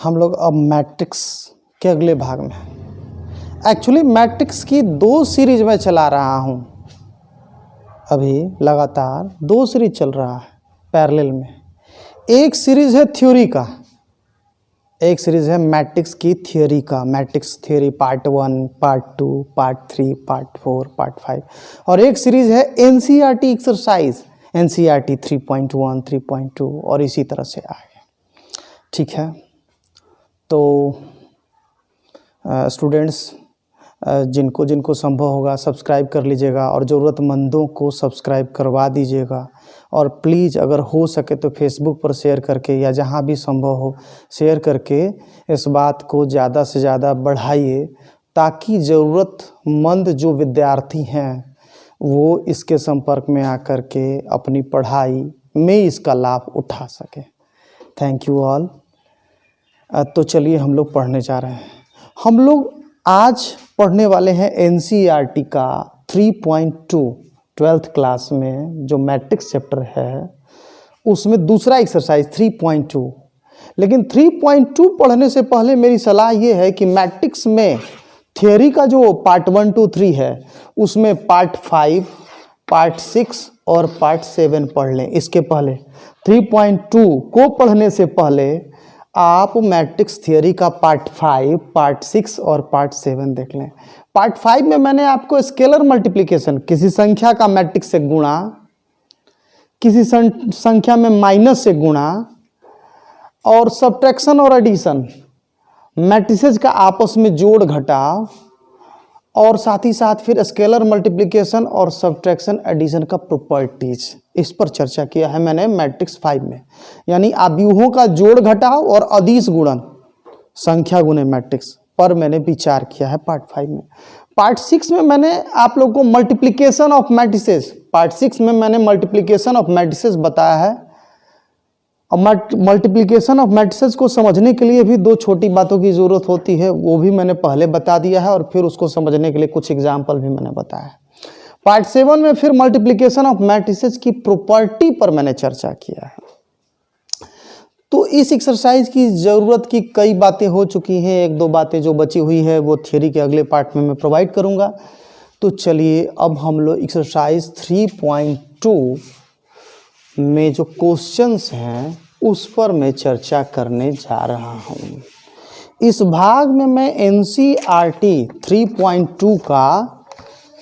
हम लोग अब मैट्रिक्स के अगले भाग में, एक्चुअली मैट्रिक्स की 2 सीरीज में चला रहा हूँ। अभी लगातार 2 सीरीज चल रहा है पैरेलल में। एक सीरीज है थ्योरी का, एक सीरीज है मैट्रिक्स की थ्योरी का, matrix theory part 1, part 2, part 3, part 4, part 5, और एक सीरीज है एनसीईआरटी एक्सरसाइज, एनसीईआरटी 3.1, 3.2 और इसी तरह से आगे। ठीक है, तो स्टूडेंट्स जिनको जिनको संभव होगा सब्सक्राइब कर लीजिएगा और ज़रूरतमंदों को सब्सक्राइब करवा दीजिएगा। और प्लीज़ अगर हो सके तो फेसबुक पर शेयर करके या जहाँ भी संभव हो शेयर करके इस बात को ज़्यादा से ज़्यादा बढ़ाइए, ताकि ज़रूरतमंद जो विद्यार्थी हैं वो इसके संपर्क में आकर के अपनी पढ़ाई में इसका लाभ उठा सके। Thank you all. तो चलिए हम लोग पढ़ने जा रहे हैं। हम लोग आज पढ़ने वाले हैं एनसीईआरटी का 3.2 12th क्लास में जो मैट्रिक्स चैप्टर है उसमें दूसरा एक्सरसाइज 3.2। लेकिन 3.2 पढ़ने से पहले मेरी सलाह ये है कि मैट्रिक्स में थियोरी का जो पार्ट 1, 2, 3 है उसमें पार्ट 5, पार्ट 6 और पार्ट 7 पढ़ लें। इसके पहले 3.2 को पढ़ने से पहले आप मैट्रिक्स थियोरी का पार्ट 5, पार्ट 6 और पार्ट 7 देख लें। पार्ट 5 में मैंने आपको स्केलर मल्टीप्लिकेशन, किसी संख्या का मैट्रिक्स से गुणा, किसी संख्या में माइनस से गुणा, और सब्ट्रैक्शन और एडिशन, मैट्रिसेस का आपस में जोड़ घटाव, और साथ ही साथ फिर स्केलर मल्टीप्लिकेशन और सब्ट्रैक्शन एडिशन का प्रॉपर्टीज, इस पर चर्चा किया है मैंने मैट्रिक्स 5 में। यानी अव्यूहों का जोड़ घटाव और अदिश गुणन, संख्या गुणे मैट्रिक्स पर मैंने विचार किया है पार्ट 5 में। पार्ट 6 में मैंने आप लोगों को मल्टीप्लिकेशन ऑफ मैट्रिसेस, पार्ट 6 में मैंने मल्टीप्लिकेशन ऑफ मैट्रिसेस बताया है। और मल्टीप्लिकेशन ऑफ मैट्रिसेस को समझने के लिए भी 2 छोटी बातों की ज़रूरत होती है, वो भी मैंने पहले बता दिया है, और फिर उसको समझने के लिए कुछ एग्जाम्पल भी मैंने बताया है। पार्ट 7 में फिर मल्टीप्लिकेशन ऑफ मैट्रिसेस की प्रॉपर्टी पर मैंने चर्चा किया है। तो इस एक्सरसाइज की ज़रूरत की कई बातें हो चुकी हैं, 1-2 बातें जो बची हुई है वो थियोरी के अगले पार्ट में मैं प्रोवाइड करूँगा। तो चलिए अब हम लोग एक्सरसाइज 3.2 में जो क्वेश्चंस हैं उस पर मैं चर्चा करने जा रहा हूँ। इस भाग में मैं एनसीईआरटी 3.2 का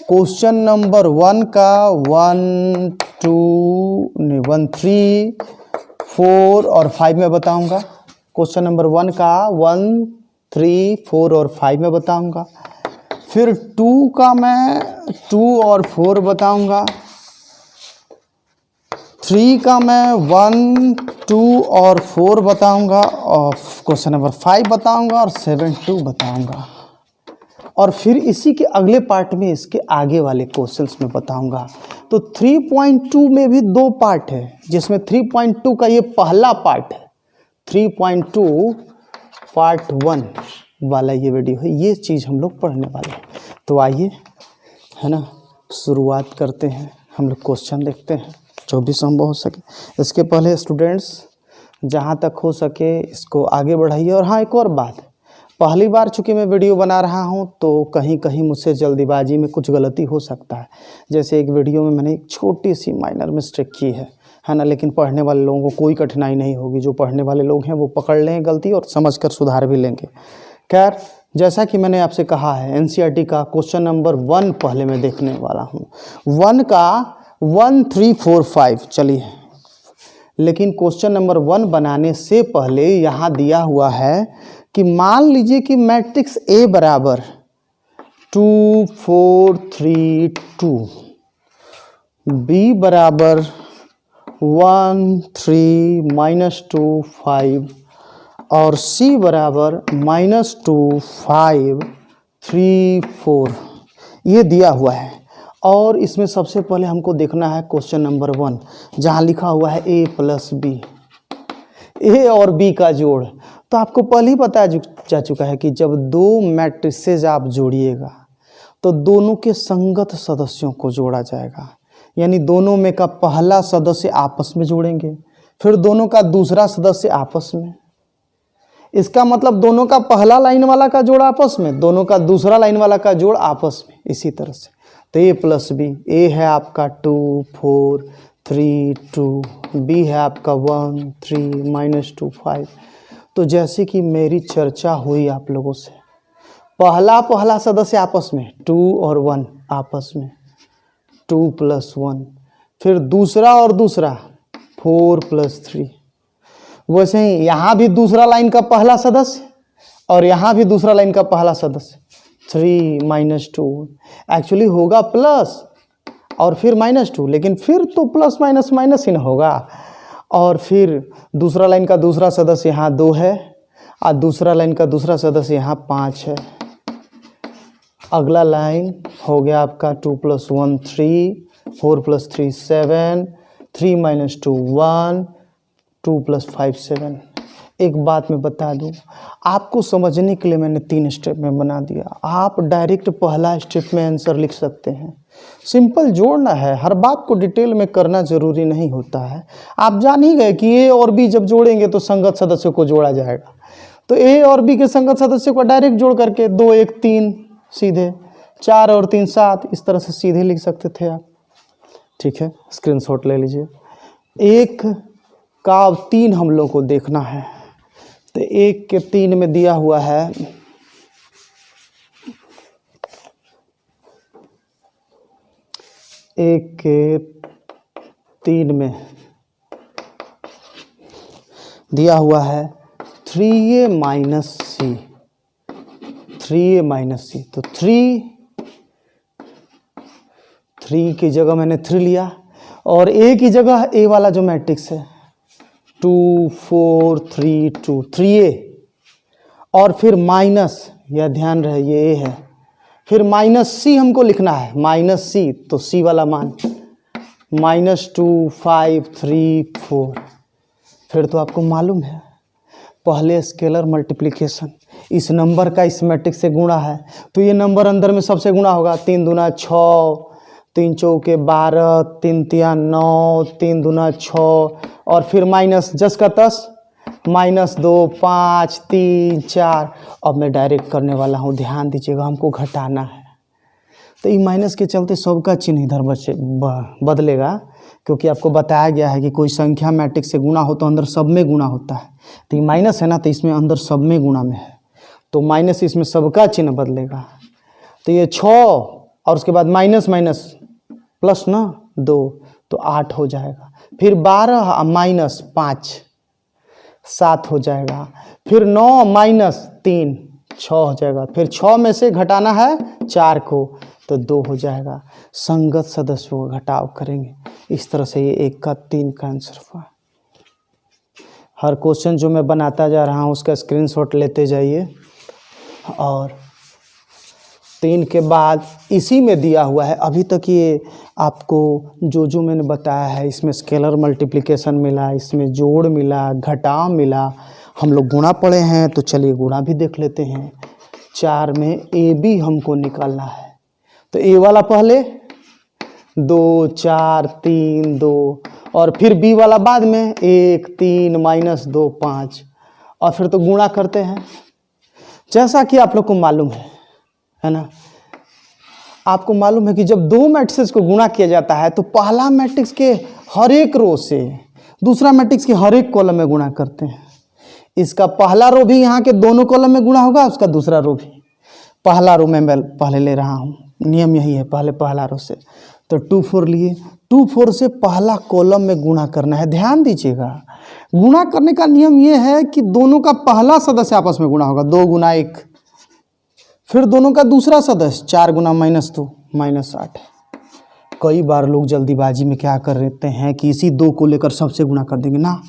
क्वेश्चन नंबर 1 का 1, 3, 4 और 5 में बताऊंगा। क्वेश्चन नंबर 1 का 1, 3, 4 और 5 में बताऊंगा। फिर 2 का मैं 2 और 4 बताऊंगा। 3 का मैं 1, 2 और 4 बताऊंगा, और क्वेश्चन नंबर 5 बताऊंगा, और 7, 2 बताऊंगा। और फिर इसी के अगले पार्ट में इसके आगे वाले क्वेश्चंस में बताऊंगा। तो 3.2 में भी 2 पार्ट है, जिसमें 3.2 का ये पहला पार्ट है। 3.2 पार्ट 1 वाला ये वीडियो है, ये चीज़ हम लोग पढ़ने वाले हैं। तो आइए, है ना, शुरुआत करते हैं। हम लोग क्वेश्चन देखते हैं जो भी संभव हो सके। इसके पहले स्टूडेंट्स जहाँ तक हो सके इसको आगे बढ़ाइए। और हाँ, एक और बात, पहली बार चूँकि मैं वीडियो बना रहा हूँ तो कहीं कहीं मुझसे जल्दीबाजी में कुछ गलती हो सकता है। जैसे एक वीडियो में मैंने एक छोटी सी माइनर मिस्टेक की है ना, लेकिन पढ़ने वाले लोगों को कोई कठिनाई नहीं होगी। जो पढ़ने वाले लोग हैं वो पकड़ लेंगे गलती और समझकर सुधार भी लेंगे। खैर, जैसा कि मैंने आपसे कहा है, एनसीईआरटी का क्वेश्चन नंबर 1 पहले मैं देखने वाला हूँ। 1 का 1, 3, 4, 5 चलिए। लेकिन क्वेश्चन नंबर 1 बनाने से पहले यहाँ दिया हुआ है कि मान लीजिए कि मैट्रिक्स ए बराबर 2, 4, 3, 2, बी बराबर 1, 3, -2, 5 और सी बराबर -2, 5, 3, 4 ये दिया हुआ है। और इसमें सबसे पहले हमको देखना है क्वेश्चन नंबर 1, जहाँ लिखा हुआ है a + b, ए और बी का जोड़। तो आपको पहले ही पता जा चुका है कि जब 2 मैट्रिसेस आप जोड़िएगा तो दोनों के संगत सदस्यों को जोड़ा जाएगा। यानी दोनों में का पहला सदस्य आपस में जोड़ेंगे, फिर दोनों का दूसरा सदस्य आपस में, इसका मतलब दोनों का पहला लाइन वाला का जोड़ आपस में, दोनों का दूसरा लाइन वाला का जोड़ आपस में, इसी तरह से। तो ए प्लस बी, ए है आपका 2 4 3 2, बी है आपका 1 3 -2 5। तो जैसे कि मेरी चर्चा हुई आप लोगों से, पहला सदस्य आपस में 2 और 1 आपस में 2 + 1, फिर दूसरा और दूसरा 4 + 3। वैसे ही यहाँ भी दूसरा लाइन का पहला सदस्य और यहाँ भी दूसरा लाइन का पहला सदस्य 3 - 2, एक्चुअली होगा प्लस और फिर -2, लेकिन फिर तो प्लस माइनस माइनस ही ना होगा। और फिर दूसरा लाइन का दूसरा सदस्य यहाँ 2 है और दूसरा लाइन का दूसरा सदस्य यहाँ 5 है। अगला लाइन हो गया आपका 2 + 1 3, 4 + 3 7, 3 - 2 1, 2 + 5 7। एक बात मैं बता दूं, आपको समझने के लिए मैंने 3 स्टेप में बना दिया। आप डायरेक्ट पहला स्टेप में आंसर लिख सकते हैं। सिंपल जोड़ना है, हर बात को डिटेल में करना जरूरी नहीं होता है। आप जान ही गए कि ए और बी जब जोड़ेंगे तो संगत सदस्यों को जोड़ा जाएगा। तो ए और बी के संगत सदस्यों को डायरेक्ट जोड़ करके 2 1 3 सीधे, 4 और 3 7, इस तरह से सीधे लिख सकते थे आप। ठीक है, स्क्रीनशॉट ले लीजिए। 1 का 3 हम लोग को देखना है, तो 1 के 3 में दिया हुआ है 1 के 3 में दिया हुआ है 3a - c, 3a - c। तो 3 की जगह मैंने 3 लिया और a की जगह a वाला जो मैट्रिक्स है 2 4 3 2, 3a और फिर माइनस, यह ध्यान रहे ये a है, फिर -c हमको लिखना है, -c, तो c वाला मान -2 5 3 4। फिर तो आपको मालूम है पहले स्केलर मल्टीप्लिकेशन, इस नंबर का इस मैट्रिक्स से गुणा है तो ये नंबर अंदर में सबसे गुणा होगा। 3 दूना 6, 3 चौके 12, 3 तिया 9, 3 दूना 6 और फिर माइनस जस का तस -2 5 3 4। अब मैं डायरेक्ट करने वाला हूँ, ध्यान दीजिएगा, हमको घटाना है। तो ये माइनस के चलते सबका चिन्ह इधर बदलेगा, क्योंकि आपको बताया गया है कि कोई संख्या मैट्रिक्स से गुणा हो तो अंदर सब में गुणा होता है। तो ये माइनस है ना, तो इसमें अंदर सब में गुणा में है, तो माइनस इसमें सबका चिन्ह बदलेगा। तो ये 6 और उसके बाद माइनस माइनस प्लस ना 2, तो 8 हो जाएगा। फिर 12 - 5 7 हो जाएगा। फिर 9 - 3 6 हो जाएगा। फिर 6 में से घटाना है 4 को, तो 2 हो जाएगा। संगत सदस्यों को घटाव करेंगे। इस तरह से ये 1 का 3 का आंसर हुआ। हर क्वेश्चन जो मैं बनाता जा रहा हूँ उसका स्क्रीनशॉट लेते जाइए। और 3 के बाद इसी में दिया हुआ है, अभी तक ये आपको जो मैंने बताया है, इसमें स्केलर मल्टीप्लिकेशन मिला, इसमें जोड़ मिला, घटाव मिला, हम लोग गुणा पढ़े हैं, तो चलिए गुणा भी देख लेते हैं। 4 में ए बी हमको निकालना है, तो ए वाला पहले 2 4 3 2 और फिर बी वाला बाद में 1 3 -2 5 और फिर तो गुणा करते हैं। जैसा कि आप लोग को मालूम है ना, आपको मालूम है कि जब 2 मैट्रिक्स को गुणा किया जाता है तो पहला मैट्रिक्स के हर एक रो से दूसरा मैट्रिक्स के हर एक कॉलम में गुणा करते हैं। इसका पहला रो भी यहाँ के दोनों कॉलम में गुणा होगा, उसका दूसरा रो भी। पहला रो मैं पहले ले रहा हूँ, नियम यही है, पहले पहला रो से तो 2 4 लिए, 2 4 से पहला कॉलम में गुणा करना है। ध्यान दीजिएगा, गुणा करने का नियम यह है कि दोनों का पहला सदस्य आपस में गुणा होगा, 2 × 1, फिर दोनों का दूसरा सदस्य 4 × -2 -8। कई बार लोग जल्दीबाजी में क्या कर देते हैं कि इसी 2 को लेकर सबसे गुणा कर देंगे ना,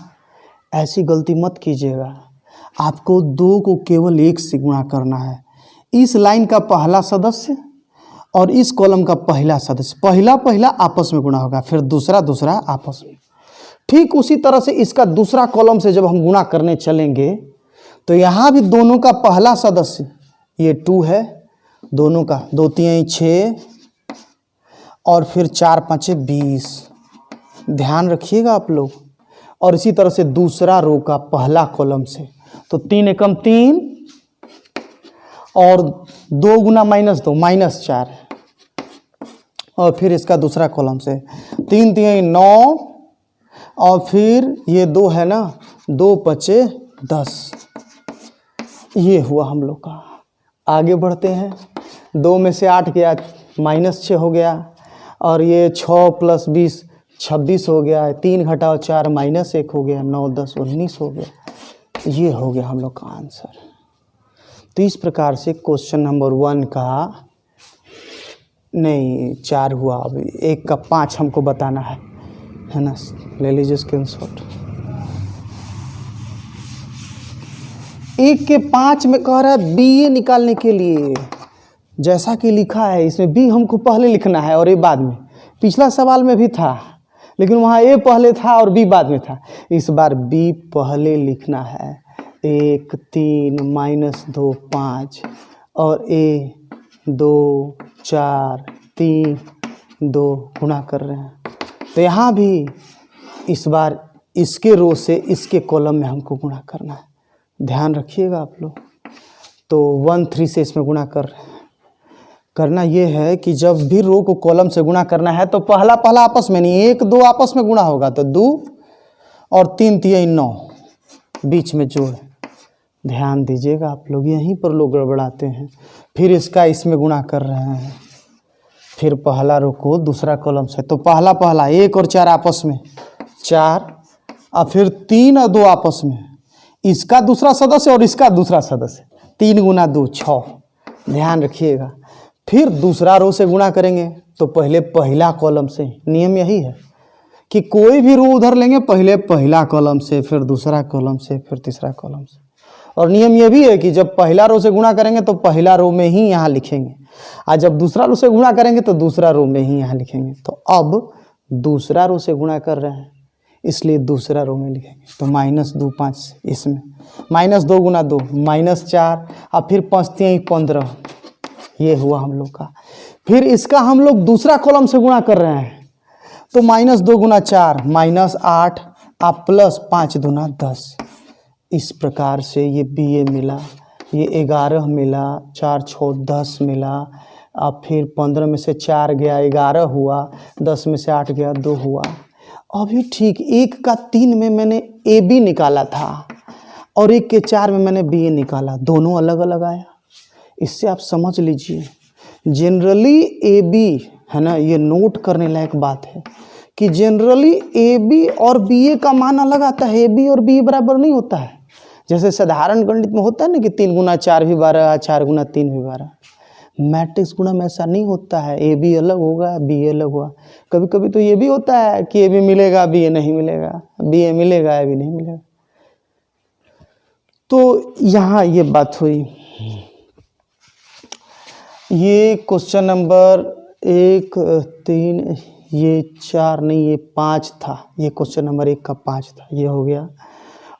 ऐसी गलती मत कीजिएगा। आपको 2 को केवल 1 से गुणा करना है। इस लाइन का पहला सदस्य और इस कॉलम का पहला सदस्य, पहला आपस में गुणा होगा, फिर दूसरा आपस में। ठीक उसी तरह से इसका दूसरा कॉलम से जब हम गुणा करने चलेंगे तो यहाँ भी दोनों का पहला सदस्य ये 2 है, दोनों का 2 3 6 और फिर 4 5 20। ध्यान रखिएगा आप लोग। और इसी तरह से दूसरा रो का पहला कॉलम से, तो 3 एकम 3 और 2 गुना -2 -4, और फिर इसका दूसरा कॉलम से 3 3 9, और फिर ये 2 है ना, 2 5 10, ये हुआ हम लोग का। आगे बढ़ते हैं, 2 में से 8 गया, -6 हो गया, और ये 6 + 20 26 हो गया, 3 घटाओ 4 -1 हो गया, 9 10 19 हो गया। ये हो गया हम लोग का आंसर। तो इस प्रकार से क्वेश्चन नंबर 1 का, नहीं 4 हुआ, अब 1 का 5 हमको बताना है ना, ले लीजिए स्क्रीनशॉट। 1 के 5 में कह रहा है BA निकालने के लिए, जैसा कि लिखा है इसमें B हमको पहले लिखना है और A बाद में। पिछला सवाल में भी था, लेकिन वहाँ A पहले था और B बाद में था। इस बार B पहले लिखना है। 1 3 -2 5, और A 2 4 3 2 गुणा कर रहे हैं। तो यहाँ भी इस बार इसके रो से इसके कॉलम में हमको गुणा करना है, ध्यान रखिएगा आप लोग। तो 1 3 से इसमें गुणा कर रहे हैं। करना ये है कि जब भी रो को कॉलम से गुणा करना है तो पहला आपस में नहीं, 1 2 आपस में गुणा होगा, तो 2 और 3 3 9 बीच में जो है, ध्यान दीजिएगा आप लोग, यहीं पर लोग गड़बड़ाते हैं। फिर इसका इसमें गुणा कर रहे हैं, फिर पहला रो को दूसरा कॉलम से, तो पहला 1 और 4 आपस में 4, और फिर 3 और 2 आपस में, इसका दूसरा सदस्य और इसका दूसरा सदस्य, 3 गुना 2 6, ध्यान रखिएगा। फिर दूसरा रो से गुणा करेंगे तो पहले पहला कॉलम से, नियम यही है कि कोई भी रो उधर लेंगे पहले पहला कॉलम से, फिर दूसरा कॉलम से, फिर तीसरा कॉलम से। और नियम ये भी है कि जब पहला रो से गुणा करेंगे तो पहला रो में ही यहाँ लिखेंगे, और जब दूसरा रो से गुणा करेंगे तो दूसरा रो में ही यहाँ लिखेंगे। तो अब दूसरा रो से गुणा कर रहे हैं इसलिए दूसरा रो में लिखेंगे। तो -2 5 इसमें, -2 गुना 2 -4, और फिर 5 3 15, ये हुआ हम लोग का। फिर इसका हम लोग दूसरा कॉलम से गुणा कर रहे हैं, तो -2 गुना 4 -8, आप +5 दूना 10। इस प्रकार से ये BA मिला, ये 11 मिला, 4 6 10 मिला, अब फिर 15 में से 4 गया 11 हुआ, 10 में से 8 गया 2 हुआ। अभी ठीक 1 का 3 में मैंने AB निकाला था और 1 के 4 में मैंने BA निकाला, दोनों अलग अलग आया। इससे आप समझ लीजिए जनरली AB है ना, ये नोट करने लायक बात है कि जनरली AB और BA का मान अलग आता है, AB और BA बराबर नहीं होता है। जैसे साधारण गणित में होता है ना कि 3 गुना 4 भी 12, 4 गुना 3 भी 12। मैट्रिक्स गुणा में ऐसा नहीं होता है, AB अलग होगा BA अलग होगा। कभी कभी तो ये भी होता है कि AB मिलेगा BA नहीं मिलेगा, BA मिलेगा AB नहीं मिलेगा। तो यहाँ ये बात हुई। ये क्वेश्चन नंबर 1 3, ये 4 नहीं, ये 5 था। ये क्वेश्चन नंबर 1 का 5 था, ये हो गया।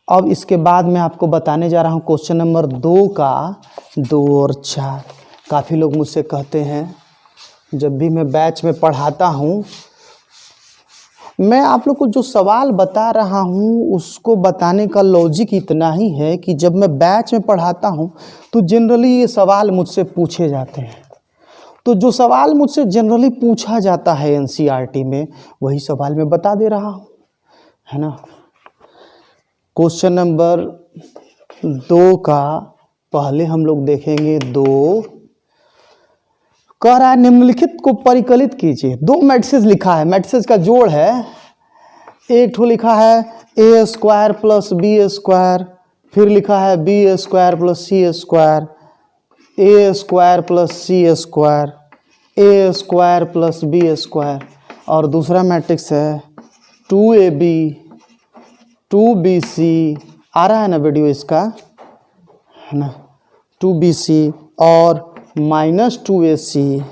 अब इसके बाद मैं आपको बताने जा रहा हूँ क्वेश्चन नंबर 2 का 2 और 4। काफ़ी लोग मुझसे कहते हैं, जब भी मैं बैच में पढ़ाता हूँ, मैं आप लोग को जो सवाल बता रहा हूँ उसको बताने का लॉजिक इतना ही है कि जब मैं बैच में पढ़ाता हूँ तो जनरली ये सवाल मुझसे पूछे जाते हैं। तो जो सवाल मुझसे जनरली पूछा जाता है NCERT में, वही सवाल मैं बता दे रहा हूँ, है ना। क्वेश्चन नंबर 2 का पहले हम लोग देखेंगे 2। कह रहा है निम्नलिखित को परिकलित कीजिए। 2 मैट्रिसेस लिखा है, मैट्रिसेस का जोड़ है। एक ठो लिखा है A² + B², फिर लिखा है B² + C², A² + C², A² + B², और दूसरा मैट्रिक्स है 2AB 2BC। आ रहा है ना वीडियो इसका, है ना, 2BC और -2AC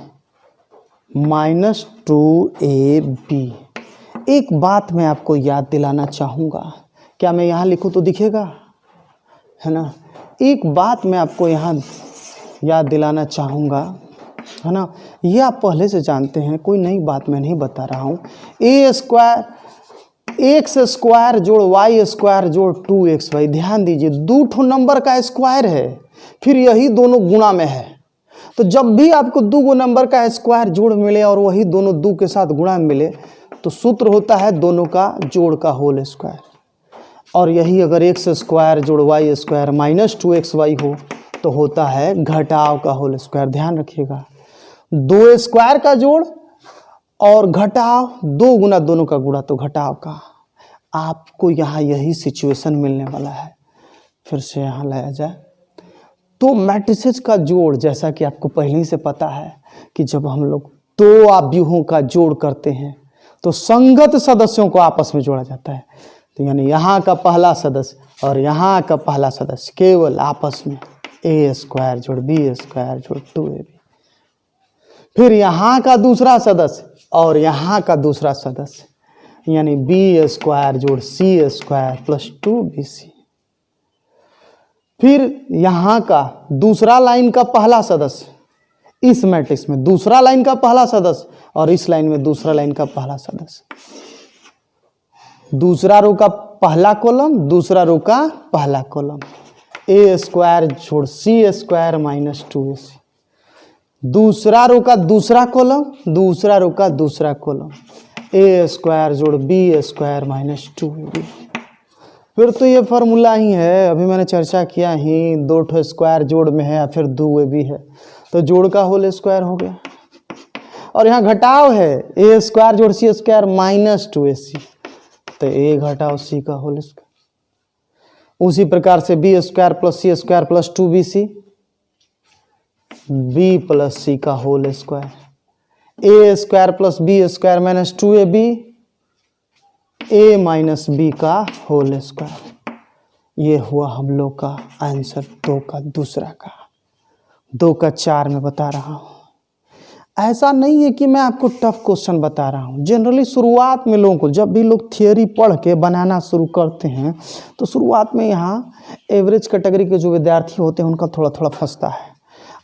-2AB। एक बात मैं आपको याद दिलाना चाहूँगा, क्या मैं यहाँ लिखूँ तो दिखेगा, है ना। एक बात मैं आपको यहाँ याद दिलाना चाहूँगा, है ना, ये आप पहले से जानते हैं, कोई नई बात मैं नहीं बता रहा हूँ। एक्स स्क्वायर जोड़ वाई स्क्वायर जोड़ 2xy। ध्यान दीजिए, दो ठो नंबर का स्क्वायर है, फिर यही दोनों गुणा में है। तो जब भी आपको दो गो नंबर का स्क्वायर जोड़ मिले और वही दोनों दो के साथ गुणा मिले तो सूत्र होता है दोनों का जोड़ का होल स्क्वायर। और यही अगर एक्स स्क्वायर जोड़ वाई स्क्वायर माइनस 2xy हो तो होता है घटाव का होल स्क्वायर। ध्यान रखिएगा, दो स्क्वायर का जोड़ और घटाव, दो गुना दोनों का गुणा तो घटाव का। आपको यहाँ यही सिचुएशन मिलने वाला है। फिर से यहाँ लाया जाए तो मैट्रिसेस का जोड़, जैसा कि आपको पहले ही से पता है कि जब हम लोग दो आव्यूहों का जोड़ करते हैं तो संगत सदस्यों को आपस में जोड़ा जाता है। तो यानी यहाँ का पहला सदस्य और यहाँ का पहला सदस्य केवल आपस में ए स्क्वायर जोड़ बी स्क्वायर जोड़ 2ab। फिर यहाँ का दूसरा सदस्य और यहाँ का दूसरा सदस्य यानी बी स्क्वायर जोड़ सी स्क्वायर प्लस 2bc। फिर यहाँ का दूसरा लाइन का पहला सदस्य, इस मैट्रिक्स में दूसरा लाइन का पहला सदस्य और इस लाइन में दूसरा लाइन का पहला सदस्य, दूसरा रो का पहला कॉलम दूसरा रो का पहला कॉलम, ए स्क्वायर जोड़ सी स्क्वायर माइनस 2ac। दूसरा रो का दूसरा कॉलम दूसरा रो का दूसरा कॉलम, ए स्क्वायर जोड़ बी स्क्वायर माइनस 2ab। फिर तो ये फार्मूला ही है, अभी मैंने चर्चा किया ही, दो ठो स्क्वायर जोड़ में है या फिर 2ab है तो जोड़ का होल स्क्वायर हो गया। और यहाँ घटाव है, ए स्क्वायर जोड़ सी स्क्वायर माइनस 2ac तो ए घटाव सी का होल स्क्वायर। उसी प्रकार से B square plus C square plus 2bc, B plus C का whole square, A square plus B square minus 2ab, A minus B का होल स्क्वायर। ये हुआ हम लोग का आंसर दो का दूसरा का। 2 का 4 में बता रहा हूँ। ऐसा नहीं है कि मैं आपको टफ क्वेश्चन बता रहा हूँ। जनरली शुरुआत में लोगों को, जब भी लोग थियोरी पढ़ के बनाना शुरू करते हैं तो शुरुआत में यहाँ एवरेज कैटेगरी के जो विद्यार्थी होते हैं उनका थोड़ा थोड़ा फंसता है।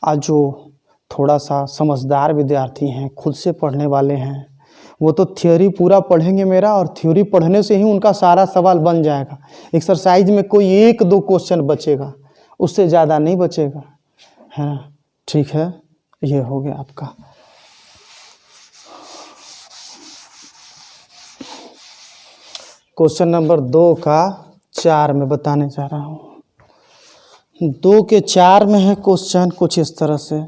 आज जो थोड़ा सा समझदार विद्यार्थी हैं, खुद से पढ़ने वाले हैं, वो तो थियोरी पूरा पढ़ेंगे मेरा, और थ्योरी पढ़ने से ही उनका सारा सवाल बन जाएगा। एक्सरसाइज में कोई 1-2 क्वेश्चन बचेगा, उससे ज़्यादा नहीं बचेगा, है ना। ठीक है, ये हो गया आपका। क्वेश्चन नंबर 2 का 4 में बताने जा रहा हूँ। 2 के 4 में है क्वेश्चन कुछ इस तरह से,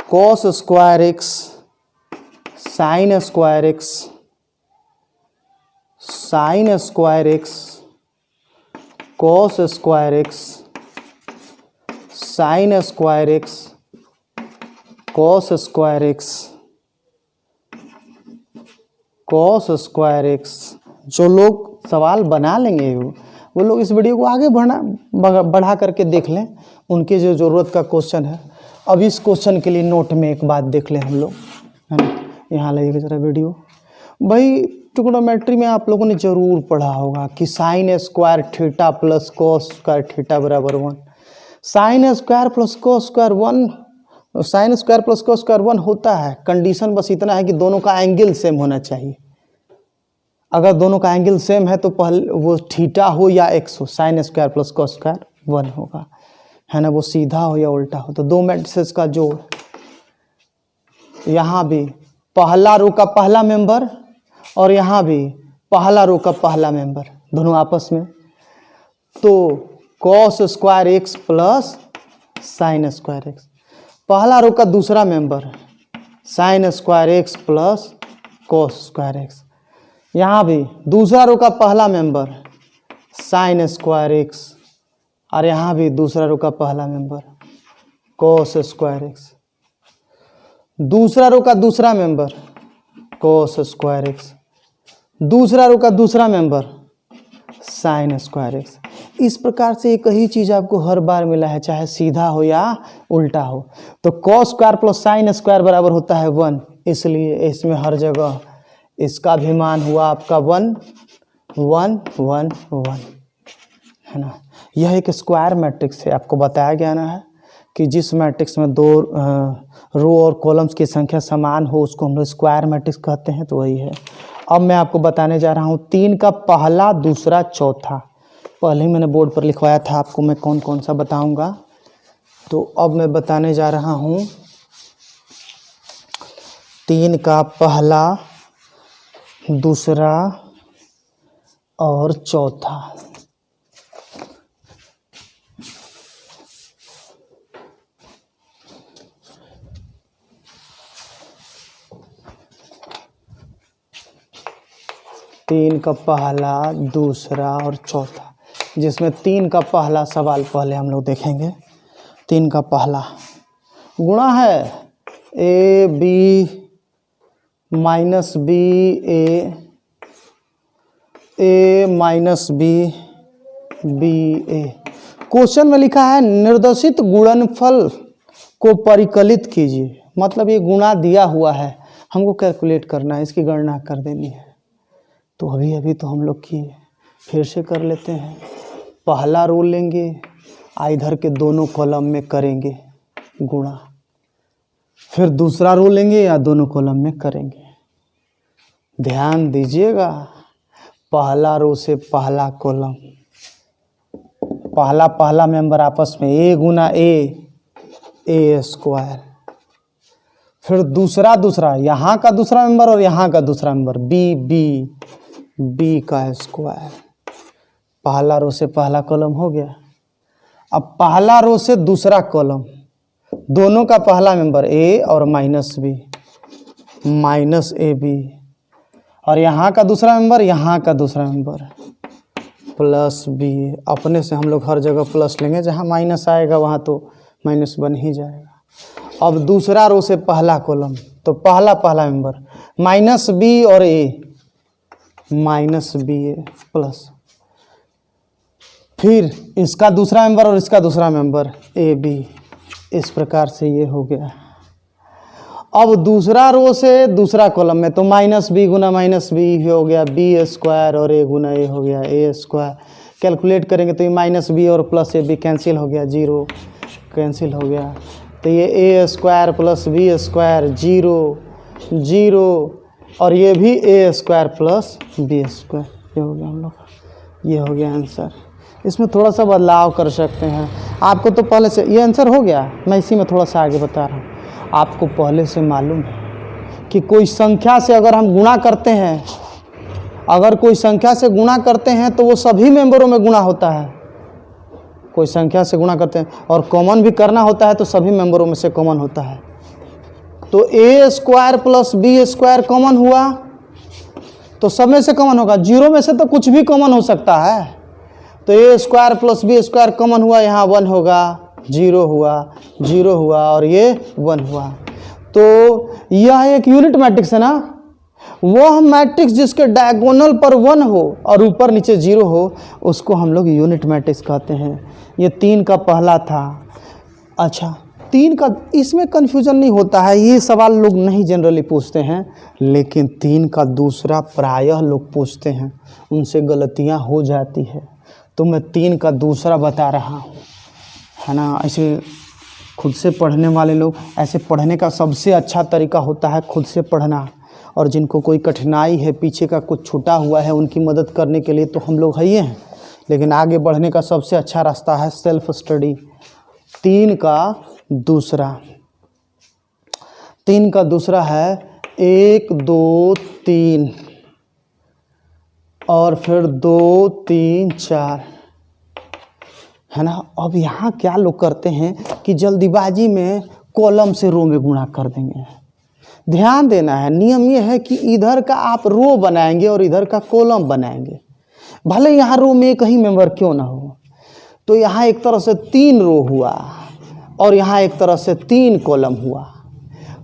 cos square x sine square x sine square x cos square x sine square x cos square x cos square x. जो लोग सवाल बना लेंगे वो लोग इस वीडियो को आगे बढ़ा करके देख लें, उनके जो ज़रूरत का क्वेश्चन है। अब इस क्वेश्चन के लिए नोट में एक बात देख लें हम लोग, है ना। यहाँ लाइएगा ज़रा वीडियो। भाई ट्रिग्नोमेट्री में आप लोगों ने ज़रूर पढ़ा होगा कि sine square theta plus cos square theta बराबर 1। Sine square plus cos square 1, sine square plus cos square 1 होता है। कंडीशन बस इतना है कि दोनों का एंगल सेम होना चाहिए। अगर दोनों का एंगल सेम है तो पहले वो थीटा हो या एक्स हो, sine square plus cos square 1 होगा, है ना। वो सीधा हो या उल्टा हो। तो दो मैट्रिसेस का जोड़, यहाँ भी पहला रो का पहला मेंबर और यहाँ भी पहला रो का पहला मेंबर, दोनों आपस में, तो cos square x plus sine square x. पहला रो का दूसरा member sine square x plus cos square x. यहाँ भी दूसरा रो का पहला मेंबर साइन स्क्वायर एक्स और यहाँ भी दूसरा रो का पहला मेंबर कॉस स्क्वायर एक्स। दूसरा रो का दूसरा मेंबर कॉस स्क्वायर एक्स, दूसरा रो का दूसरा मेंबर साइन स्क्वायर एक्स। इस प्रकार से एक ही चीज़ आपको हर बार मिला है, चाहे सीधा हो या उल्टा हो। तो cos square plus sine square बराबर होता है 1, इसलिए इसमें हर जगह इसका भी मान हुआ आपका 1 1 1 1, है ना। यह एक स्क्वायर मैट्रिक्स है। आपको बताया गया ना है कि जिस मैट्रिक्स में दो रो और कॉलम्स की संख्या समान हो उसको हम लोग स्क्वायर मैट्रिक्स कहते हैं, तो वही है। अब मैं आपको बताने जा रहा हूँ 3 का पहला, दूसरा, चौथा। पहले ही मैंने बोर्ड पर लिखवाया था आपको मैं कौन कौन सा बताऊंगा, तो अब मैं बताने जा रहा हूँ 3 का पहला, दूसरा और चौथा। तीन का पहला, दूसरा और चौथा, जिसमें 3 का पहला सवाल पहले हम लोग देखेंगे। 3 का पहला गुणा है A B minus B A minus B B A. Question में लिखा है निर्देशित गुणनफल को परिकलित कीजिए, मतलब ये गुणा दिया हुआ है, हमको कैलकुलेट करना है, इसकी गणना कर देनी है। तो अभी तो हम लोग किए, फिर से कर लेते हैं। पहला रो लेंगे, इधर के दोनों कॉलम में करेंगे गुणा, फिर दूसरा रो लेंगे या दोनों कॉलम में करेंगे। ध्यान दीजिएगा, पहला रो से पहला कॉलम, पहला मेंबर आपस में ए गुना ए स्क्वायर, फिर दूसरा यहाँ का दूसरा मेंबर और यहाँ का दूसरा मेंबर बी का स्क्वायर। पहला रो से पहला कॉलम हो गया। अब पहला रो से दूसरा कॉलम, दोनों का पहला मेंबर ए और माइनस ए बी, और यहाँ का दूसरा मेंबर, यहाँ का दूसरा मेंबर प्लस बी। अपने से हम लोग हर जगह प्लस लेंगे, जहाँ माइनस आएगा वहाँ तो माइनस बन ही जाएगा। अब दूसरा रो से पहला कॉलम, तो पहला मेंबर माइनस बी और ए, माइनस बी ए प्लस, फिर इसका दूसरा मेंबर और इसका दूसरा मेंबर ए बी। इस प्रकार से ये हो गया। अब दूसरा रो से दूसरा कॉलम में तो माइनस बी गुना माइनस बी हो गया बी स्क्वायर, और ए गुना ए हो गया ए स्क्वायर। कैलकुलेट करेंगे तो ये माइनस बी और प्लस ए बी कैंसिल हो गया, 0 कैंसिल हो गया। तो ये ए स्क्वायर प्लस बी स्क्वायर 0, और ये भी ए स्क्वायर प्लस बी स्क्वायर। ये हो गया हम लोग, ये हो गया आंसर। इसमें थोड़ा सा बदलाव कर सकते हैं। आपको तो पहले से ये आंसर हो गया, मैं इसी में थोड़ा सा आगे बता रहा हूँ। आपको पहले से मालूम है कि कोई संख्या से अगर हम गुणा करते हैं, अगर कोई संख्या से गुणा करते हैं तो वो सभी मेंबरों में गुणा होता है। कोई संख्या से गुणा करते हैं और कॉमन भी करना होता है तो सभी मेंबरों में से कॉमन होता है। तो A square plus B square common हुआ तो सब में से कॉमन होगा, 0 में से तो कुछ भी कॉमन हो सकता है। तो A square plus B square common हुआ, यहाँ 1 होगा, 0 हुआ और ये 1 हुआ। तो यह एक यूनिट मैट्रिक्स है ना, वह मैट्रिक्स जिसके डायगोनल पर 1 हो और ऊपर नीचे 0 हो उसको हम लोग यूनिट मैट्रिक्स कहते हैं। ये 3 का पहला था। अच्छा, 3 का इसमें कन्फ्यूजन नहीं होता है, ये सवाल लोग नहीं जनरली पूछते हैं, लेकिन 3 का दूसरा प्रायः लोग पूछते हैं, उनसे गलतियां हो जाती है। तो मैं 3 का दूसरा बता रहा हूँ, है ना। ऐसे खुद से पढ़ने वाले लोग, ऐसे पढ़ने का सबसे अच्छा तरीका होता है खुद से पढ़ना। और जिनको कोई कठिनाई है, पीछे का कुछ छूटा हुआ है, उनकी मदद करने के लिए तो हम लोग है ही हैं, लेकिन आगे बढ़ने का सबसे अच्छा रास्ता है सेल्फ स्टडी। 3 का दूसरा है 1 2 3 और फिर 2 3 4, है ना। अब यहाँ क्या लोग करते हैं कि जल्दीबाजी में कॉलम से रो में गुणा कर देंगे। ध्यान देना है, नियम ये है कि इधर का आप रो बनाएंगे और इधर का कॉलम बनाएंगे, भले यहाँ रो में कहीं मेंबर क्यों ना हो। तो यहाँ एक तरह से 3 रो हुआ और यहाँ एक तरह से 3 कॉलम हुआ।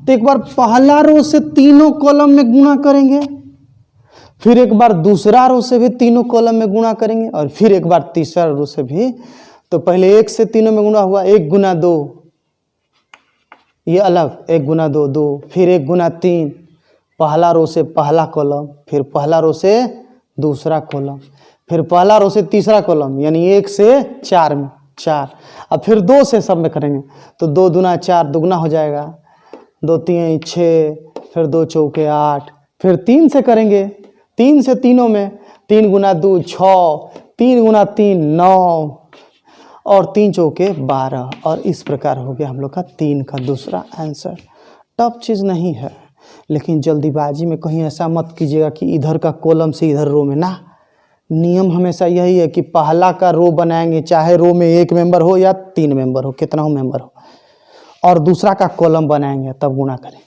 तो एक बार पहला रो से तीनों कॉलम में गुणा करेंगे, फिर एक बार दूसरा रो से भी तीनों कॉलम में गुणा करेंगे, और फिर एक बार तीसरा रो से भी। तो पहले 1 से तीनों में गुणा हुआ, 1 गुना 2, ये अलग, 1 गुना 2 2, फिर 1 गुना 3, पहला रो से पहला कॉलम, फिर पहला रो से दूसरा कॉलम, फिर पहला रो से तीसरा कॉलम, यानी 1 से 4 में 4। अब फिर 2 से सब में करेंगे तो 2 दूना 4 दुगना हो जाएगा, 2 3 6, फिर 2 चौके 8, फिर 3 से करेंगे, 3 से तीनों में 3 गुना 2 6, 3 गुना 3 9 और 3 चौके 12। और इस प्रकार हो गया हम लोग का 3 का दूसरा आंसर। टफ चीज़ नहीं है, लेकिन जल्दीबाजी में कहीं ऐसा मत कीजिएगा कि इधर का कॉलम से इधर रो में ना। नियम हमेशा यही है कि पहला का रो बनाएंगे, चाहे रो में 1 मेंबर हो या 3 मेंबर हो, कितना हो मेंबर हो, और दूसरा का कॉलम बनाएंगे तब गुना करें।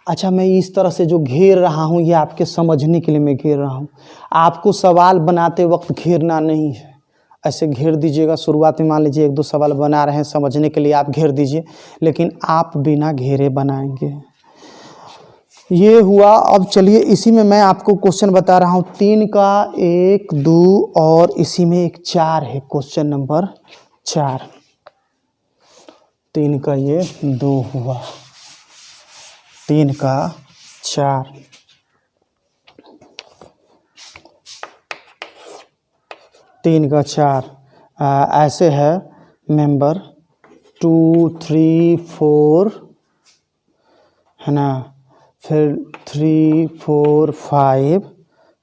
अच्छा, मैं इस तरह से जो घेर रहा हूँ ये आपके समझने के लिए मैं घेर रहा हूँ, आपको सवाल बनाते वक्त घेरना नहीं है। ऐसे घेर दीजिएगा, शुरुआत में मान लीजिए 1 2 सवाल बना रहे हैं, समझने के लिए आप घेर दीजिए, लेकिन आप बिना घेरे बनाएंगे। ये हुआ। अब चलिए इसी में मैं आपको क्वेश्चन बता रहा हूँ, 3 का 1 2 और इसी में एक 4 है, क्वेश्चन नंबर 4। 3 का ये 2 हुआ, 3 का 4। 3 का 4 ऐसे है मेंबर 2 3 4 है ना, फिर 3 4 5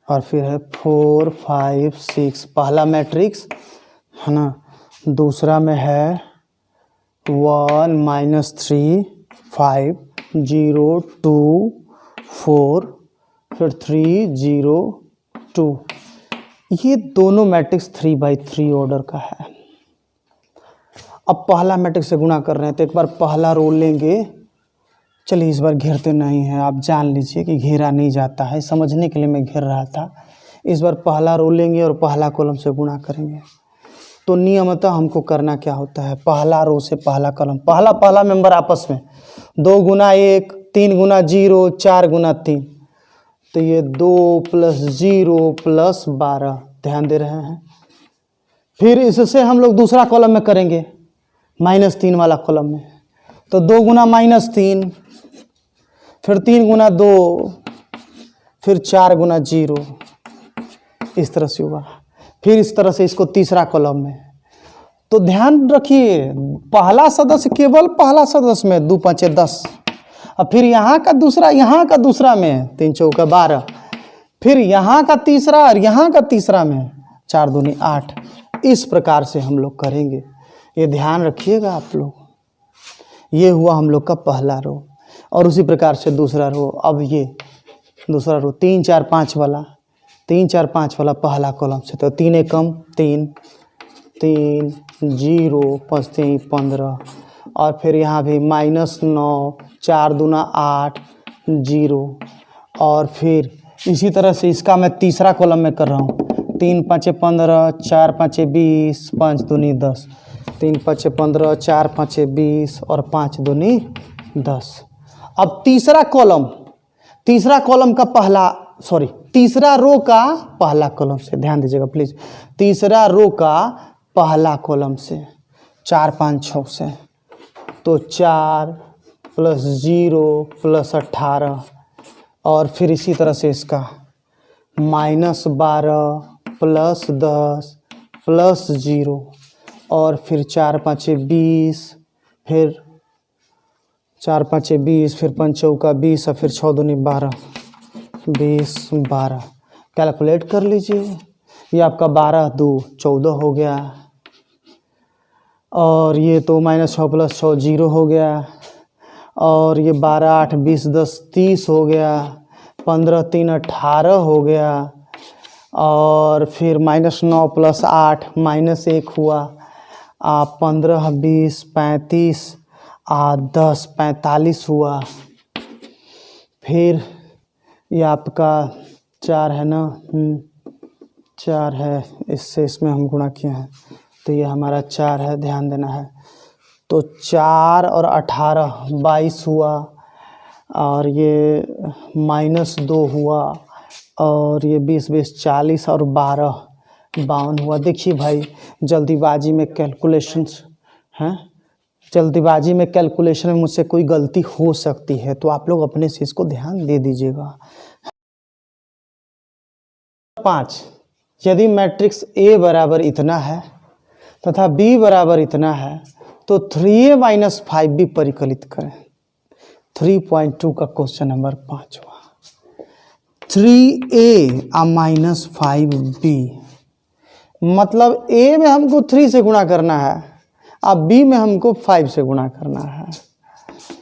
और फिर है 4 5 6, पहला मैट्रिक्स है ना। दूसरा में है 1 -3 5 0 2 4, फिर 3 0 2। ये दोनों मैट्रिक्स 3/3 ऑर्डर का है। अब पहला मैट्रिक्स से गुणा कर रहे हैं तो एक बार पहला रो लेंगे। चलिए इस बार घेरते नहीं हैं, आप जान लीजिए कि घेरा नहीं जाता है, समझने के लिए मैं घेर रहा था। इस बार पहला रो लेंगे और पहला कॉलम से गुणा करेंगे। तो नियमतः हमको करना क्या होता है, पहला रो से पहला कॉलम, पहला मेंबर आपस में 2 गुना 1 3 गुना 0 4 गुना 3, तो ये 2 + 0 + 12, ध्यान दे रहे हैं। फिर इससे हम लोग दूसरा कॉलम में करेंगे, -3 वाला कॉलम में, तो 2 गुना -3, फिर 3 गुना 2, फिर 4 गुना 0, इस तरह से हुआ। फिर इस तरह से इसको तीसरा कॉलम में। तो ध्यान रखिए, पहला सदस्य केवल पहला सदस्य में 2 5 10, और फिर यहाँ का दूसरा में 3 चौका 12, फिर यहाँ का तीसरा और यहाँ का तीसरा में 4 दूनी 8। इस प्रकार से हम लोग करेंगे, ये ध्यान रखिएगा आप लोग। ये हुआ हम लोग का पहला रो, और उसी प्रकार से दूसरा रो। अब ये दूसरा रो 3 4 5 वाला, 3 4 5 वाला पहला कॉलम से, तो 3 एकम 3 3 0 5 3 15, और फिर यहाँ भी -9 4 दूना 8 0, और फिर इसी तरह से इसका मैं तीसरा कॉलम में कर रहा हूँ। 3 5 15 4 5 20 5 दूनी 10, 3 5 15 4 5 20 और 5 दूनी 10। अब तीसरा कॉलम का तीसरा रो का पहला कॉलम से, ध्यान दीजिएगा प्लीज़, तीसरा रो का पहला कॉलम से 4 5 6 से, तो 4 + 0 + 18, और फिर इसी तरह से इसका -12 + 10 + 0, और फिर 4 5 20, फिर 4 5 20, फिर 5 चौका 20, और फिर 6 दूनी 12 20 12। कैलकुलेट कर लीजिए, ये आपका 12 2 14 हो गया, और ये तो -6 + 6 0 हो गया, और ये 12 8 20 10 30 हो गया, 15 3 18 हो गया, और फिर -9 + 8 -1 हुआ, 15 20 35 10 45 हुआ। फिर ये आपका 4 है ना, 4 है, इससे इसमें हम गुणा किए हैं, तो ये हमारा 4 है, ध्यान देना है। तो 4 और 18 22 हुआ, और ये -2 हुआ, और ये 20 20 40 और 12 52 हुआ। देखिए भाई, जल्दीबाजी में कैलकुलेशंस हैं, जल्दीबाजी में कैलकुलेशन में मुझसे कोई गलती हो सकती है, तो आप लोग अपने से इसको ध्यान दे दीजिएगा। 5, यदि मैट्रिक्स A बराबर इतना है तथा b बराबर इतना है, तो 3a माइनस 5b परिकलित करें। 3.2 का क्वेश्चन नंबर 5 हुआ। 3a माइनस 5b, मतलब a में हमको 3 से गुणा करना है, अब b में हमको 5 से गुणा करना है।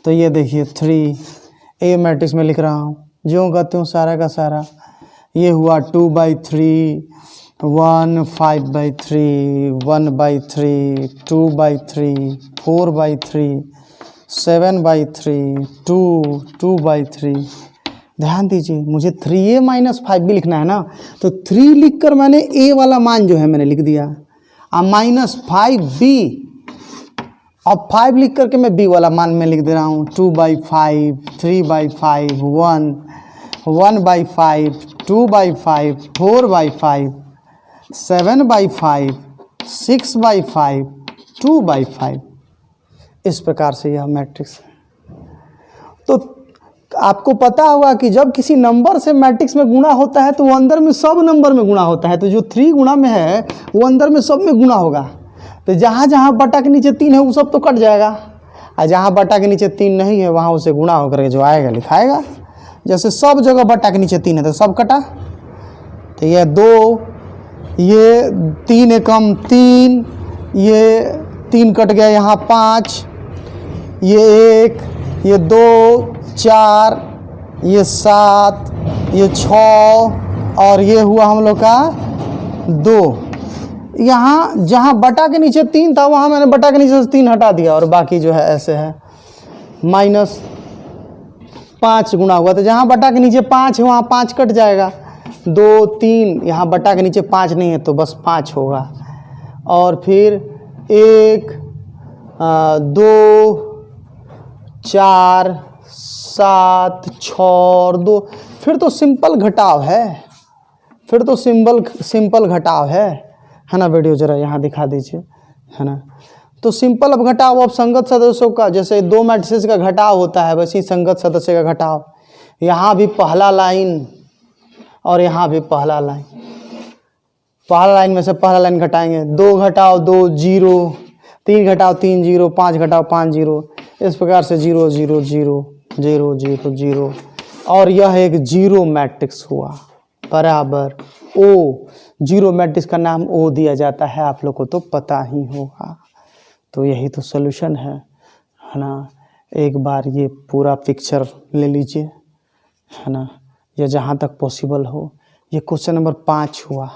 तो ये देखिए 3a मैट्रिक्स में लिख रहा हूँ, जो कहते हूँ सारा का सारा। ये हुआ 2/3, 1 5/3, 1/3, 2/3, 4/3, 7/3, 2, 2/3। ध्यान दीजिए, मुझे 3a माइनस 5b लिखना है ना, तो 3 लिखकर मैंने a वाला मान जो है मैंने लिख दिया, अब माइनस 5b, अब 5 लिख करके मैं b वाला मान में लिख दे रहा हूँ। 2/5, 3/5, 1, 1/5, 2/5, 4/5, 7/5, 6/5, 2/5। इस प्रकार से यह मैट्रिक्स है। तो आपको पता होगा कि जब किसी नंबर से मैट्रिक्स में गुणा होता है तो वो अंदर में सब नंबर में गुणा होता है। तो जो 3 गुणा में है वो अंदर में सब में गुणा होगा। तो जहाँ जहाँ बटा के नीचे 3 है वो सब तो कट जाएगा, और जहाँ बटा के नीचे 3 नहीं है वहाँ उसे गुणा होकर के जो आएगा लिखाएगा। जैसे सब जगह बटा के नीचे 3 है तो सब कटा, तो ये 2, ये 3 एकम 3, ये 3 कट गया, यहाँ 5, ये 1, ये 2, 4, ये 7, ये 6, और ये हुआ हम लोग का 2। यहाँ जहाँ बटा के नीचे 3 था वहाँ मैंने बटा के नीचे से 3 हटा दिया, और बाकी जो है ऐसे है। माइनस 5 गुणा हुआ, तो जहाँ बटा के नीचे 5 है वहाँ 5 कट जाएगा। 2, 3, यहाँ बटा के नीचे 5 नहीं है तो बस 5 होगा। और फिर 1, 2, 4, 7, 6 और 2, फिर तो सिंपल घटाव है, फिर तो सिंपल घटाव है ना। वीडियो जरा यहाँ दिखा दीजिए, है ना। तो सिंपल अब घटाव, अब संगत सदस्यों का, जैसे 2 मैट्रिसेस का घटाव होता है वैसे ही संगत सदस्य का घटाव। यहाँ भी पहला लाइन और यहाँ भी पहला लाइन, पहला लाइन में से पहला लाइन घटाएंगे। 2 घटाओ 2 0, 3 घटाओ 3 0, 5 घटाओ 5 0, इस प्रकार से 0 0 0 0 0 0, और यह एक जीरो मैट्रिक्स हुआ बराबर O। जीरो मैट्रिक्स का नाम O दिया जाता है, आप लोग को तो पता ही होगा। तो यही तो सॉल्यूशन है ना। एक बार ये पूरा पिक्चर ले लीजिए, है ना, या जहाँ तक पॉसिबल हो। ये क्वेश्चन नंबर 5 हुआ।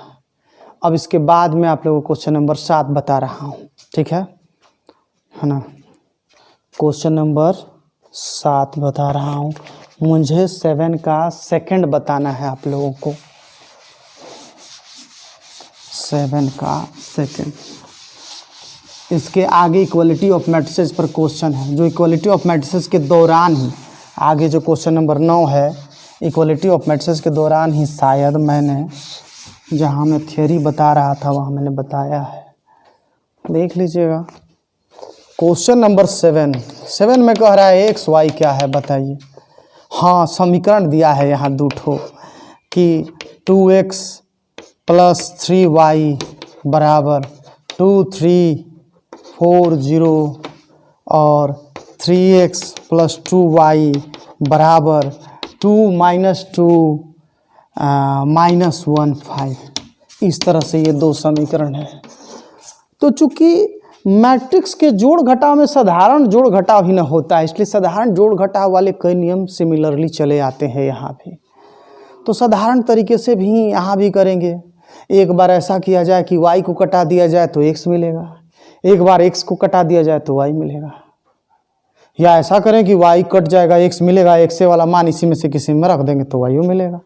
अब इसके बाद में आप लोगों को क्वेश्चन नंबर 7 बता रहा हूँ, ठीक है ना। क्वेश्चन नंबर 7 बता रहा हूँ। मुझे 7 का सेकंड बताना है आप लोगों को, 7 का सेकंड। इसके आगे इक्वलिटी ऑफ मैट्रिसेस पर क्वेश्चन है, जो इक्वलिटी ऑफ मैट्रिसेस के दौरान ही, आगे जो क्वेश्चन नंबर 9 है, इक्वलिटी ऑफ मैट्रिसेस के दौरान ही शायद मैंने, जहाँ मैं थियरी बता रहा था वहाँ मैंने बताया है, देख लीजिएगा। क्वेश्चन नंबर 7 में कह रहा है एक्स वाई क्या है बताइए। हाँ, समीकरण दिया है यहाँ 2 ठो कि 2x + 3y बराबर 2 3 4 0 और 3x + 2y बराबर 2 - 2 -1 5। इस तरह से ये 2 समीकरण है। तो चूंकि मैट्रिक्स के जोड़ घटाव में साधारण जोड़ घटाव ही न होता है, इसलिए साधारण जोड़ घटाव वाले कई नियम सिमिलरली चले आते हैं यहाँ भी। तो साधारण तरीके से भी यहाँ भी करेंगे। एक बार ऐसा किया जाए कि y को कटा दिया जाए तो x मिलेगा, एक बार x को कटा दिया जाए तो y मिलेगा, या ऐसा करें कि y कट जाएगा x मिलेगा, x वाला मान इसी में से किसी में रख देंगे तो y मिलेगा,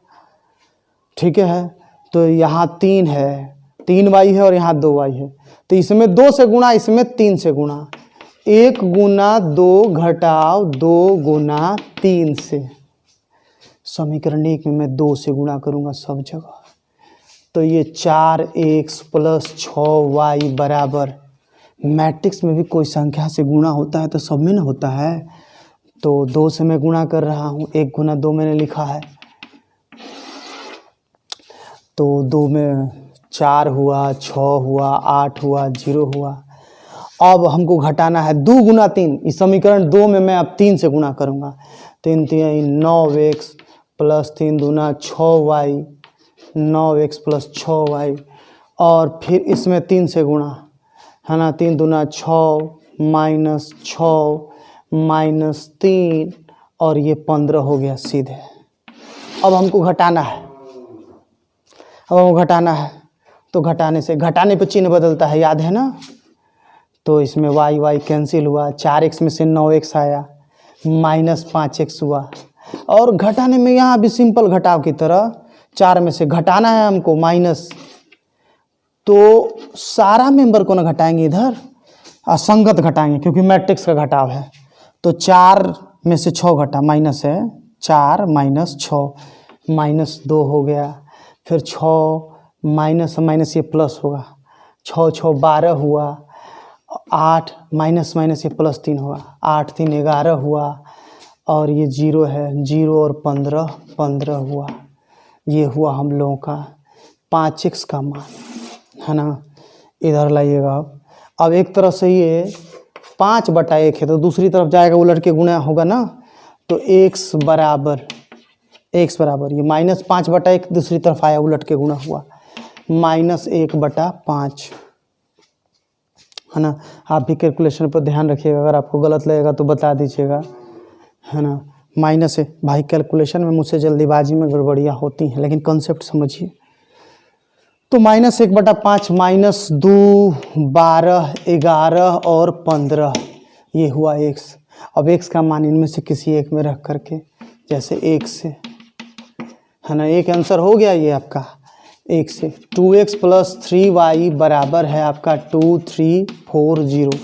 ठीक है। तो यहाँ 3 है, 3y है और यहाँ 2y है, तो इसमें 2 से गुणा, इसमें 3 से गुणा। 1 × 2 घटाव 2 × 3 से। समीकरण 1 में मैं 2 से गुणा करूँगा सब जगह, तो ये 4x + 6y बराबर, मैट्रिक्स में भी कोई संख्या से गुणा होता है तो सब में ना होता है, तो 2 से मैं गुणा कर रहा हूँ। 1 × 2 मैंने लिखा है, तो 2 में 4 हुआ, 6 हुआ, 8 हुआ, 0 हुआ। अब हमको घटाना है 2 गुना 3। इस समीकरण 2 में मैं अब 3 से गुणा करूँगा। 3 3 9x प्लस 3 दूना 6y, 9x प्लस 6y, और फिर इसमें 3 से गुणा, है ना। 3 दूना 6 माइनस 6 माइनस 3, और ये 15 हो गया सीधे। अब हमको घटाना है, तो घटाने पे चिन्ह बदलता है, याद है ना। तो इसमें y कैंसिल हुआ, 4x में से 9x आया, माइनस 5x हुआ। और घटाने में यहाँ भी सिंपल घटाव की तरह 4 में से घटाना है हमको माइनस, तो सारा मेंबर को ना घटाएंगे, इधर असंगत घटाएंगे क्योंकि मैट्रिक्स का घटाव है। तो 4 में से 6 घटा, माइनस है 4 माइनस 6, माइनस 2 हो गया। फिर 6 माइनस माइनस ये प्लस होगा, 6 6 12 हुआ, 8 माइनस माइनस ये प्लस 3 हुआ, 8 3 11 हुआ, और ये 0 है, 0 और 15 15 हुआ। ये हुआ हम लोगों का 5x का मान, है ना। इधर लाइएगा। अब एक तरफ से ये 5/1 है, तो दूसरी तरफ जाएगा, उलट के गुणा होगा ना। तो x बराबर ये माइनस 5/1 दूसरी तरफ आया, उलट के गुणा हुआ, माइनस 1/5, है ना। आप भी कैलकुलेशन पर ध्यान रखिएगा, अगर आपको गलत लगेगा तो बता दीजिएगा, है ना। माइनस है भाई, कैलकुलेशन में मुझसे जल्दीबाजी में गड़बड़ियाँ होती हैं, लेकिन कॉन्सेप्ट समझिए। तो माइनस 1/5 माइनस 2 12 11 और 15, ये हुआ x। अब x का मान इनमें से किसी एक में रख करके, जैसे 1 से, है ना, एक आंसर हो गया ये आपका 1 से। 2x प्लस 3y बराबर है आपका 2340।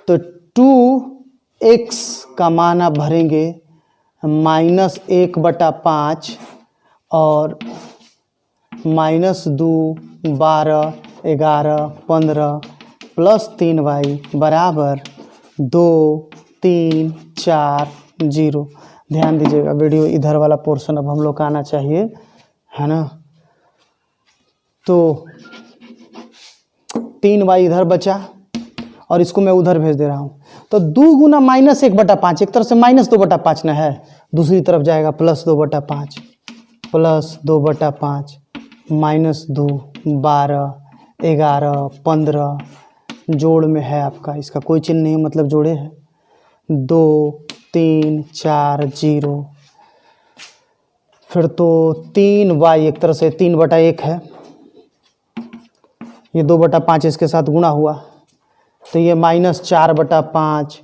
तो 2x का मान आप भरेंगे माइनस 1/5 और माइनस 2 12 11 15 प्लस 3y बराबर 2 3 4 0। ध्यान दीजिएगा, वीडियो इधर वाला पोर्शन अब हम लोग का आना चाहिए, है ना। तो 3y इधर बचा और इसको मैं उधर भेज दे रहा हूँ। तो 2 गुना माइनस 1/5, एक तरफ से माइनस 2/5 ना है, दूसरी तरफ जाएगा प्लस 2/5, प्लस 2/5 माइनस 2 12 11 15, जोड़ में है आपका, इसका कोई चिन्ह नहीं, मतलब जोड़े है। 2 3 4 0। फिर तो 3y एक तरह से 3/1 है, ये 2/5 इसके साथ गुणा हुआ, तो ये माइनस 4/5,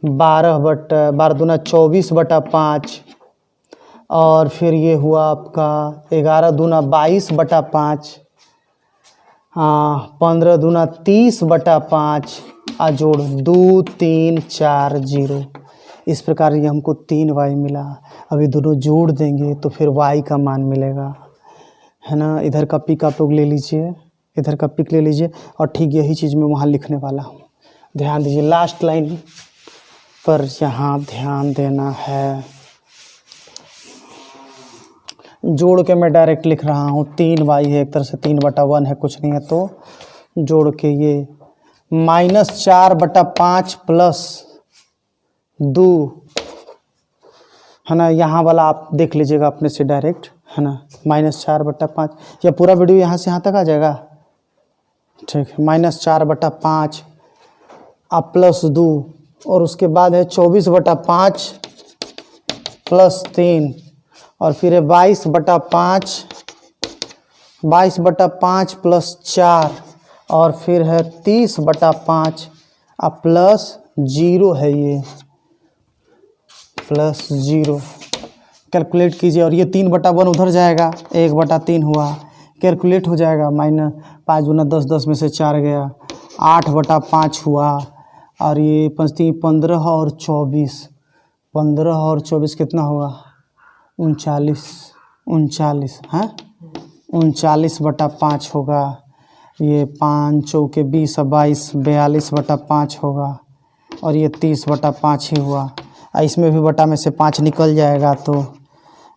12 दूना 24/5, और फिर ये हुआ आपका 11 दूना 22/5, 15 दूना 30/5, जोड़ 2 3 4 0। इस प्रकार ये हमको 3y मिला। अभी दोनों जोड़ देंगे तो फिर y का मान मिलेगा, है ना। इधर का पिक आप लोग ले लीजिए, इधर का पिक ले लीजिए, और ठीक यही चीज़ मैं वहाँ लिखने वाला हूँ। ध्यान दीजिए, लास्ट लाइन पर यहाँ ध्यान देना है। जोड़ के मैं डायरेक्ट लिख रहा हूँ, 3y है, एक तरह से 3/1 है, कुछ नहीं है, तो जोड़ के ये माइनस 4/5 प्लस 2, है ना। यहाँ वाला आप देख लीजिएगा अपने से डायरेक्ट, है ना। माइनस 4/5, या पूरा वीडियो यहाँ से यहाँ तक आ जाएगा, ठीक है। माइनस 4/5 आप प्लस 2, और उसके बाद है 24/5 प्लस 3, और फिर है 22/5 प्लस 4, और फिर है 30/5 प्लस 0 है, ये प्लस 0। कैलकुलेट कीजिए, और ये 3/1 उधर जाएगा, 1/3 हुआ, कैलकुलेट हो जाएगा। माइनस 5 दूना 10, 10 में से 4 गया, 8/5 हुआ, और ये 5 15 और 24, 15 और 24 कितना होगा, 39, हाँ 39/5 होगा। ये 5 चौके 20 और 22, 42/5 होगा, और ये 30/5 ही हुआ। इसमें भी बटा में से 5 निकल जाएगा, तो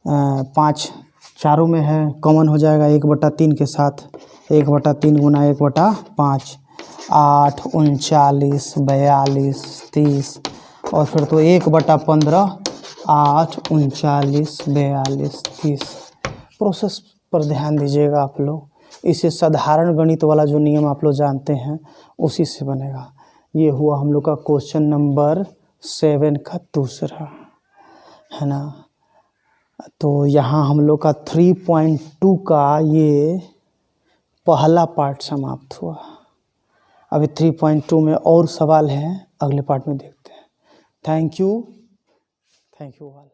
5 चारों में है, कॉमन हो जाएगा 1/3 के साथ। 1/3 गुना 1/5, 8, 39, 42, 30 और फिर तो 1/15, 8, 39, 42, 30। प्रोसेस पर ध्यान दीजिएगा आप लोग। इसे साधारण गणित वाला जो नियम आप लोग जानते हैं उसी से बनेगा। ये हुआ हम लोग का क्वेश्चन नंबर 7 का दूसरा, है ना। तो यहाँ हम लोग का 3.2 का ये पहला पार्ट समाप्त हुआ। अभी 3.2 में और सवाल हैं, अगले पार्ट में देखते हैं। Thank you all.